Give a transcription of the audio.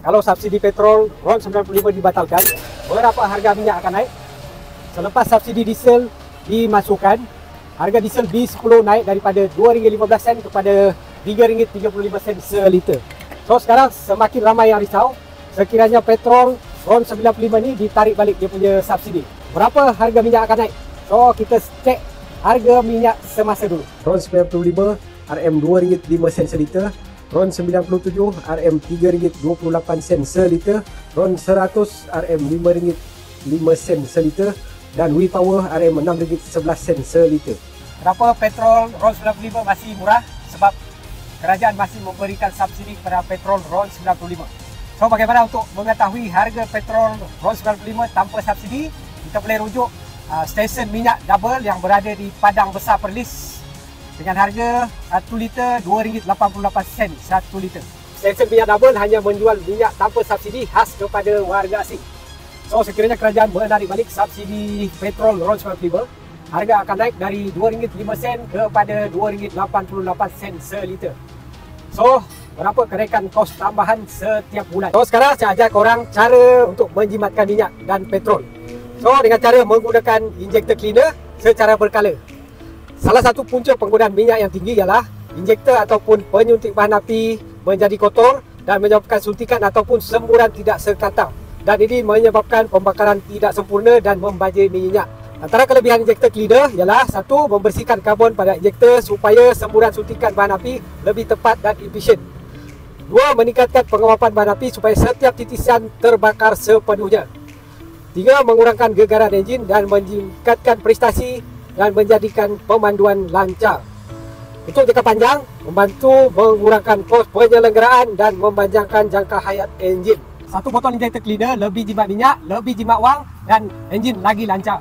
kalau subsidi petrol RON 95 dibatalkan, berapa harga minyak akan naik? Selepas subsidi diesel dimasukkan, harga diesel B10 naik daripada RM2.15 kepada RM3.35 seliter. So sekarang semakin ramai yang risau, sekiranya petrol RON 95 ni ditarik balik dia punya subsidi, berapa harga minyak akan naik? So kita cek harga minyak semasa dulu. RON 95 RM2.05 seliter, RON 97 RM3.28 seliter, RON 100 RM5.05 seliter, dan WePower RM6.11 seliter. Kenapa petrol RON 95 masih murah? Sebab kerajaan masih memberikan subsidi kepada petrol RON 95. So bagaimana untuk mengetahui harga petrol RON 95 tanpa subsidi? Kita boleh rujuk stesen minyak double yang berada di Padang Besar Perlis dengan harga 1 liter RM2.88 1 liter. Stesen minyak double hanya menjual minyak tanpa subsidi khas kepada warga asing. So sekiranya kerajaan menarik balik subsidi petrol RON 95, harga akan naik dari RM2.05 kepada RM2.88 seliter. So berapa kenaikan kos tambahan setiap bulan? So sekarang saya ajar korang cara untuk menjimatkan minyak dan petrol. So dengan cara menggunakan injector cleaner secara berkala. Salah satu punca penggunaan minyak yang tinggi ialah injektor ataupun penyuntik bahan api menjadi kotor dan menyebabkan suntikan ataupun semburan tidak sekatang. Dan ini menyebabkan pembakaran tidak sempurna dan membajir minyak. Antara kelebihan injektor cleaner ialah satu, membersihkan karbon pada injektor supaya semburan suntikan bahan api lebih tepat dan efisien. Dua, meningkatkan pengawapan bahan api supaya setiap titisan terbakar sepenuhnya. Tiga, mengurangkan gegaran enjin dan meningkatkan prestasi dan menjadikan pemanduan lancar. Untuk jangka panjang, membantu mengurangkan kos penyelenggaraan dan memanjangkan jangka hayat enjin. Satu botol injektor cleaner lebih jimat minyak, lebih jimat wang dan enjin lagi lancar.